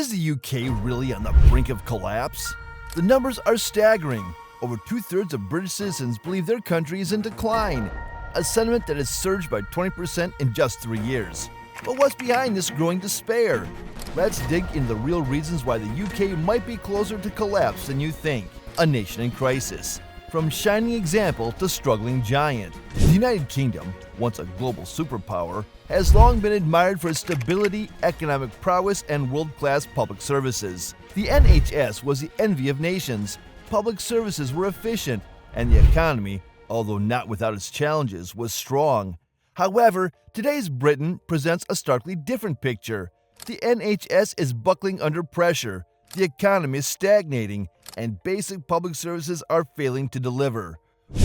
Is the UK really on the brink of collapse? The numbers are staggering. Over two-thirds of British citizens believe their country is in decline, a sentiment that has surged by 20% in just 3 years. But what's behind this growing despair? Let's dig into the real reasons why the UK might be closer to collapse than you think. A nation in crisis. From shining example to struggling giant. The United Kingdom, once a global superpower, has long been admired for its stability, economic prowess, and world-class public services. The NHS was the envy of nations. Public services were efficient, and the economy, although not without its challenges, was strong. However, today's Britain presents a starkly different picture. The NHS is buckling under pressure, the economy is stagnating, and basic public services are failing to deliver.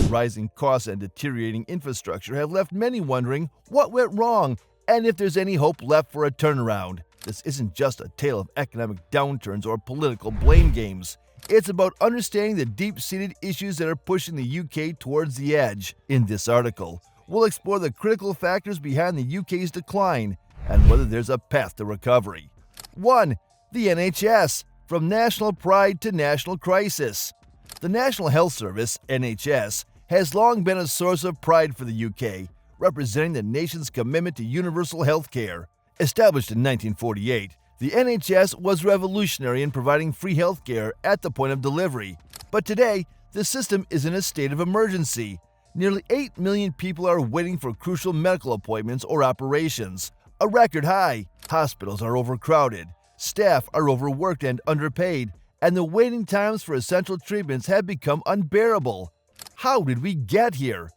Rising costs and deteriorating infrastructure have left many wondering what went wrong and if there's any hope left for a turnaround. This isn't just a tale of economic downturns or political blame games. It's about understanding the deep-seated issues that are pushing the UK towards the edge. In this article, we'll explore the critical factors behind the UK's decline and whether there's a path to recovery. 1. The NHS. From national pride to national crisis. The National Health Service, NHS, has long been a source of pride for the UK, representing the nation's commitment to universal health care. Established in 1948, the NHS was revolutionary in providing free health care at the point of delivery. But today, the system is in a state of emergency. Nearly 8 million people are waiting for crucial medical appointments or operations, a record high. Hospitals are overcrowded. Staff are overworked and underpaid, and the waiting times for essential treatments have become unbearable. How did we get here?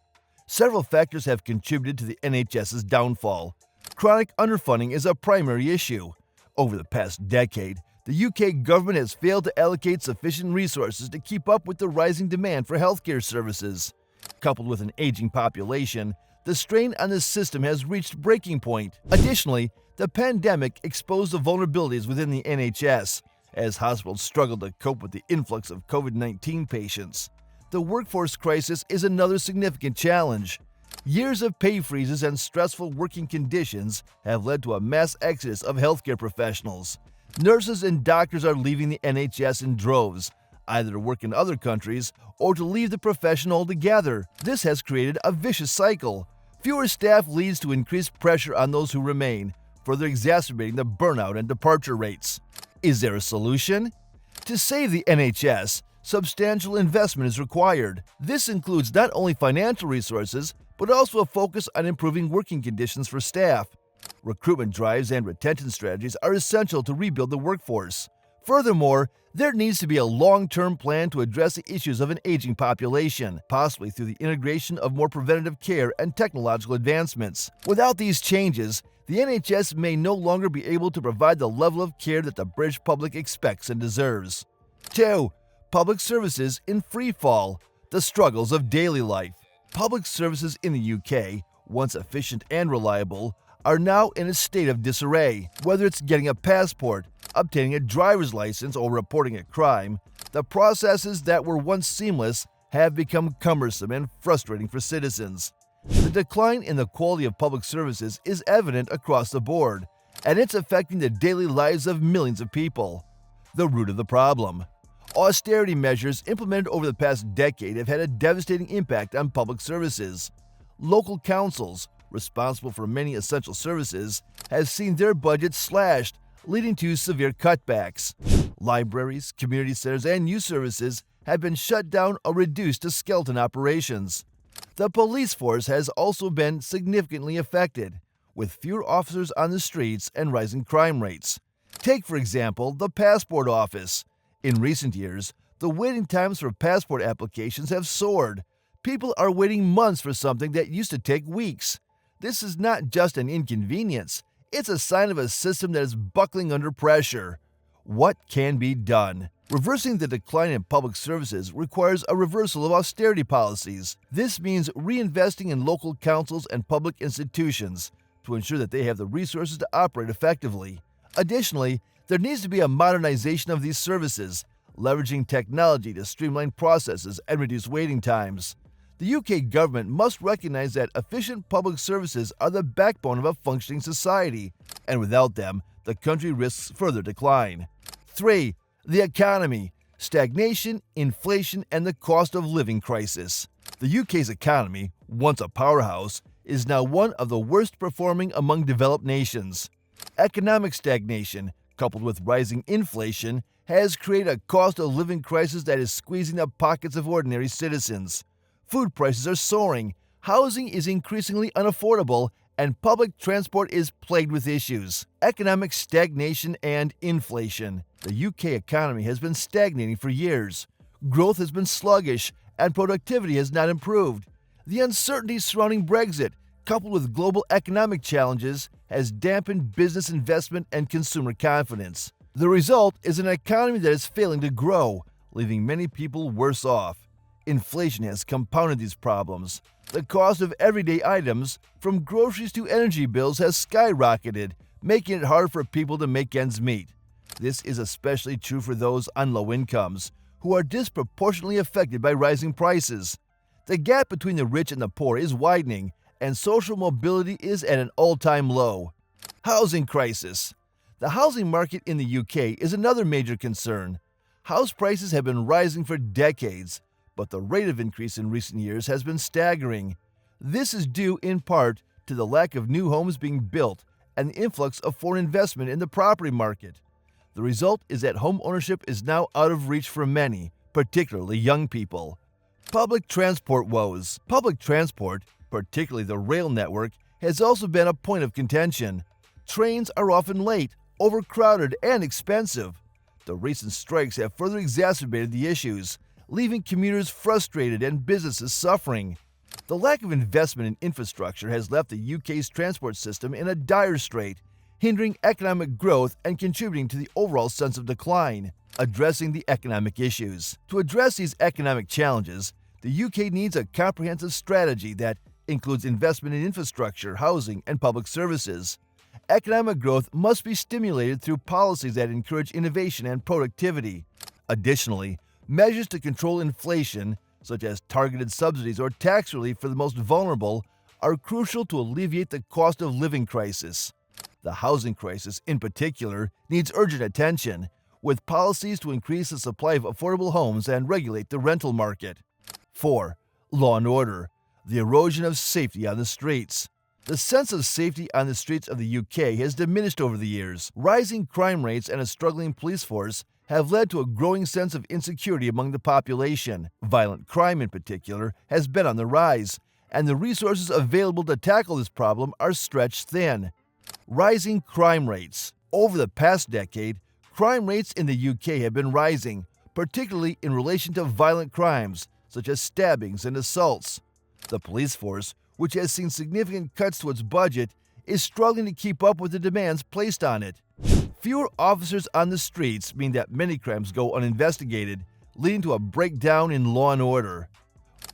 Several factors have contributed to the NHS's downfall. Chronic underfunding is a primary issue. Over the past decade, the UK government has failed to allocate sufficient resources to keep up with the rising demand for healthcare services. Coupled with an aging population, the strain on the system has reached breaking point. Additionally, the pandemic exposed the vulnerabilities within the NHS, as hospitals struggled to cope with the influx of COVID-19 patients. The workforce crisis is another significant challenge. Years of pay freezes and stressful working conditions have led to a mass exodus of healthcare professionals. Nurses and doctors are leaving the NHS in droves, either to work in other countries or to leave the profession altogether. This has created a vicious cycle. Fewer staff leads to increased pressure on those who remain, further exacerbating the burnout and departure rates. Is there a solution? To save the NHS, substantial investment is required. This includes not only financial resources, but also a focus on improving working conditions for staff. Recruitment drives and retention strategies are essential to rebuild the workforce. Furthermore, there needs to be a long-term plan to address the issues of an aging population, possibly through the integration of more preventative care and technological advancements. Without these changes, the NHS may no longer be able to provide the level of care that the British public expects and deserves. 2. Public services in free fall. The struggles of daily life. Public services in the UK, once efficient and reliable, are now in a state of disarray. Whether it's getting a passport, obtaining a driver's license, or reporting a crime, the processes that were once seamless have become cumbersome and frustrating for citizens. The decline in the quality of public services is evident across the board, and it's affecting the daily lives of millions of people. The root of the problem. Austerity measures implemented over the past decade have had a devastating impact on public services. Local councils, responsible for many essential services, have seen their budgets slashed, leading to severe cutbacks. Libraries, community centers, and youth services have been shut down or reduced to skeleton operations. The police force has also been significantly affected, with fewer officers on the streets and rising crime rates. Take, for example, the passport office. In recent years, the waiting times for passport applications have soared. People are waiting months for something that used to take weeks. This is not just an inconvenience, it's a sign of a system that is buckling under pressure. What can be done? Reversing the decline in public services requires a reversal of austerity policies. This means reinvesting in local councils and public institutions to ensure that they have the resources to operate effectively. Additionally, there needs to be a modernization of these services, leveraging technology to streamline processes and reduce waiting times. The UK government must recognize that efficient public services are the backbone of a functioning society, and without them, the country risks further decline. 3. The economy, stagnation, inflation, and the cost of living crisis. The UK's economy, once a powerhouse, is now one of the worst performing among developed nations. Economic stagnation, coupled with rising inflation, has created a cost of living crisis that is squeezing the pockets of ordinary citizens. Food prices are soaring, housing is increasingly unaffordable, and public transport is plagued with issues. Economic stagnation and inflation. The UK economy has been stagnating for years. Growth has been sluggish, and productivity has not improved. The uncertainty surrounding Brexit, coupled with global economic challenges, has dampened business investment and consumer confidence. The result is an economy that is failing to grow, leaving many people worse off. Inflation has compounded these problems. The cost of everyday items, from groceries to energy bills, has skyrocketed, making it hard for people to make ends meet. This is especially true for those on low incomes, who are disproportionately affected by rising prices. The gap between the rich and the poor is widening, and social mobility is at an all-time low. Housing crisis. The housing market in the UK is another major concern. House prices have been rising for decades, but the rate of increase in recent years has been staggering. This is due in part to the lack of new homes being built and the influx of foreign investment in the property market. The result is that home ownership is now out of reach for many, particularly young people. Public transport woes. Public transport, particularly the rail network, has also been a point of contention. Trains are often late, overcrowded, and expensive. The recent strikes have further exacerbated the issues, leaving commuters frustrated and businesses suffering. The lack of investment in infrastructure has left the UK's transport system in a dire strait, hindering economic growth and contributing to the overall sense of decline. Addressing the economic issues. To address these economic challenges, the UK needs a comprehensive strategy that includes investment in infrastructure, housing, and public services. Economic growth must be stimulated through policies that encourage innovation and productivity. Additionally, measures to control inflation, such as targeted subsidies or tax relief for the most vulnerable, are crucial to alleviate the cost of living crisis. The housing crisis, in particular, needs urgent attention, with policies to increase the supply of affordable homes and regulate the rental market. 4. Law and order. The erosion of safety on the streets. The sense of safety on the streets of the UK has diminished over the years. Rising crime rates and a struggling police force have led to a growing sense of insecurity among the population. Violent crime, in particular, has been on the rise, and the resources available to tackle this problem are stretched thin. Rising crime rates. Over the past decade, crime rates in the UK have been rising, particularly in relation to violent crimes, such as stabbings and assaults. The police force, which has seen significant cuts to its budget, is struggling to keep up with the demands placed on it. Fewer officers on the streets mean that many crimes go uninvestigated, leading to a breakdown in law and order.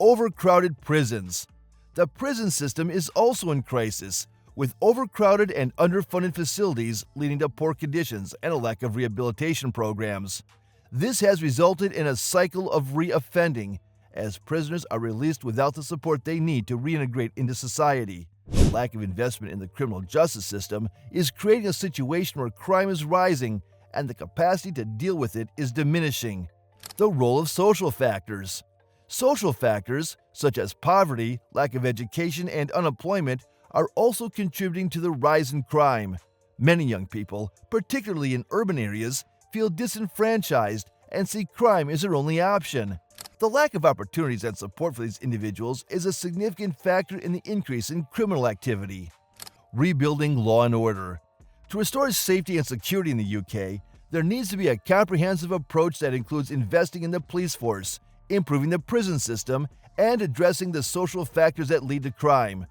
Overcrowded prisons. The prison system is also in crisis, with overcrowded and underfunded facilities leading to poor conditions and a lack of rehabilitation programs. This has resulted in a cycle of re-offending, as prisoners are released without the support they need to reintegrate into society. The lack of investment in the criminal justice system is creating a situation where crime is rising and the capacity to deal with it is diminishing. The role of social factors. Social factors, such as poverty, lack of education, and unemployment, are also contributing to the rise in crime. Many young people, particularly in urban areas, feel disenfranchised and see crime as their only option. The lack of opportunities and support for these individuals is a significant factor in the increase in criminal activity. Rebuilding law and order. To restore safety and security in the UK, there needs to be a comprehensive approach that includes investing in the police force, improving the prison system, and addressing the social factors that lead to crime.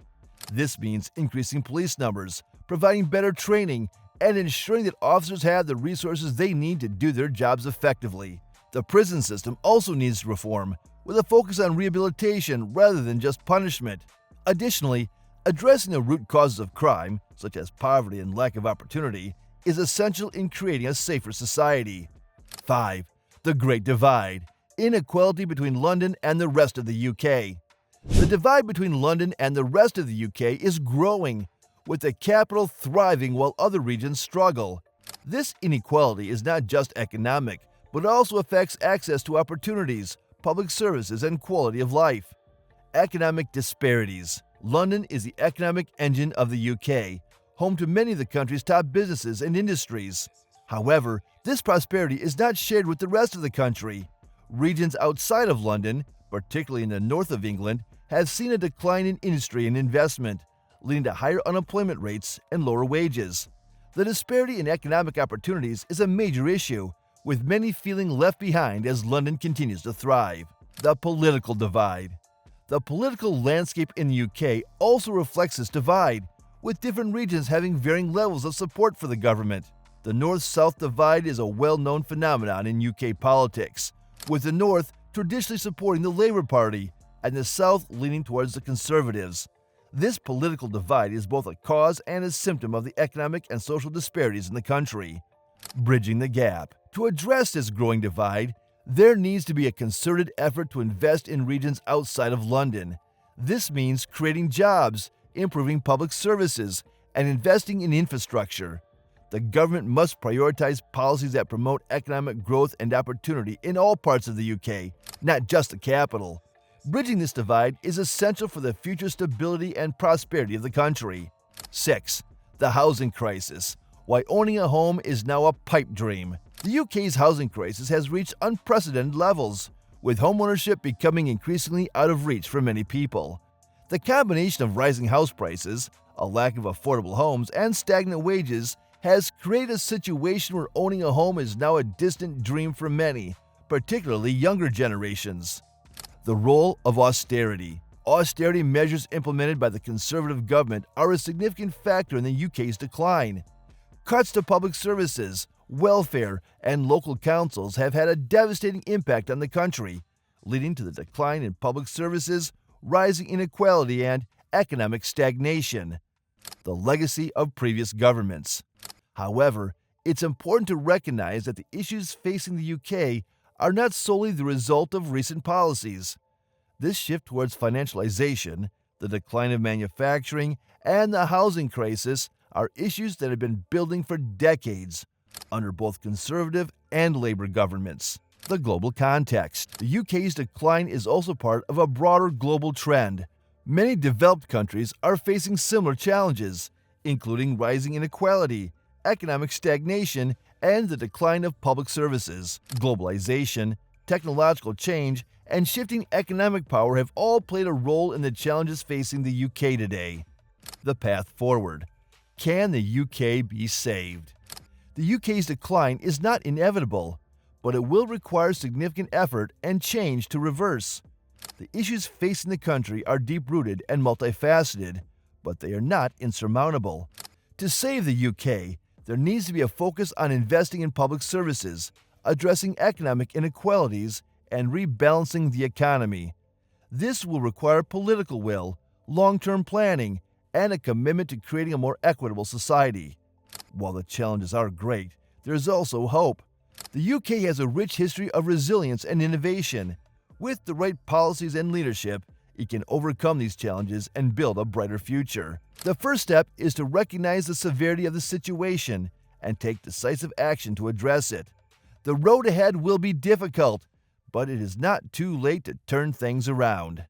This means increasing police numbers, providing better training, and ensuring that officers have the resources they need to do their jobs effectively. The prison system also needs reform, with a focus on rehabilitation rather than just punishment. Additionally, addressing the root causes of crime, such as poverty and lack of opportunity, is essential in creating a safer society. 5. The Great Divide. Inequality between London and the rest of the UK. The divide between London and the rest of the UK is growing, with the capital thriving while other regions struggle. This inequality is not just economic, but also affects access to opportunities, public services, and quality of life. Economic disparities. London is the economic engine of the UK, home to many of the country's top businesses and industries. However, this prosperity is not shared with the rest of the country. Regions outside of London, particularly in the north of England, have seen a decline in industry and investment, leading to higher unemployment rates and lower wages. The disparity in economic opportunities is a major issue, with many feeling left behind as London continues to thrive. The political divide. The political landscape in the UK also reflects this divide, with different regions having varying levels of support for the government. The North-South divide is a well-known phenomenon in UK politics, with the North traditionally supporting the Labour Party and the South leaning towards the Conservatives. This political divide is both a cause and a symptom of the economic and social disparities in the country. Bridging the gap. To address this growing divide, there needs to be a concerted effort to invest in regions outside of London. This means creating jobs, improving public services, and investing in infrastructure. The government must prioritize policies that promote economic growth and opportunity in all parts of the UK, not just the capital. Bridging this divide is essential for the future stability and prosperity of the country. 6. The housing crisis. Why owning a home is now a pipe dream. The UK's housing crisis has reached unprecedented levels, with homeownership becoming increasingly out of reach for many people. The combination of rising house prices, a lack of affordable homes, and stagnant wages has created a situation where owning a home is now a distant dream for many, particularly younger generations. The role of austerity. Austerity measures implemented by the Conservative government are a significant factor in the UK's decline. Cuts to public services, welfare, and local councils have had a devastating impact on the country, leading to the decline in public services, rising inequality, and economic stagnation. The legacy of previous governments. However, it's important to recognize that the issues facing the UK are not solely the result of recent policies. This shift towards financialization, the decline of manufacturing, and the housing crisis are issues that have been building for decades under both Conservative and Labour governments. The global context. The UK's decline is also part of a broader global trend. Many developed countries are facing similar challenges, including rising inequality, economic stagnation, and the decline of public services. Globalization, technological change, and shifting economic power have all played a role in the challenges facing the UK today. The path forward. Can the UK be saved? The UK's decline is not inevitable, but it will require significant effort and change to reverse. The issues facing the country are deep-rooted and multifaceted, but they are not insurmountable. To save the UK, there needs to be a focus on investing in public services, addressing economic inequalities, and rebalancing the economy. This will require political will, long-term planning, and a commitment to creating a more equitable society. While the challenges are great, there is also hope. The UK has a rich history of resilience and innovation. With the right policies and leadership, it can overcome these challenges and build a brighter future. The first step is to recognize the severity of the situation and take decisive action to address it. The road ahead will be difficult, but it is not too late to turn things around.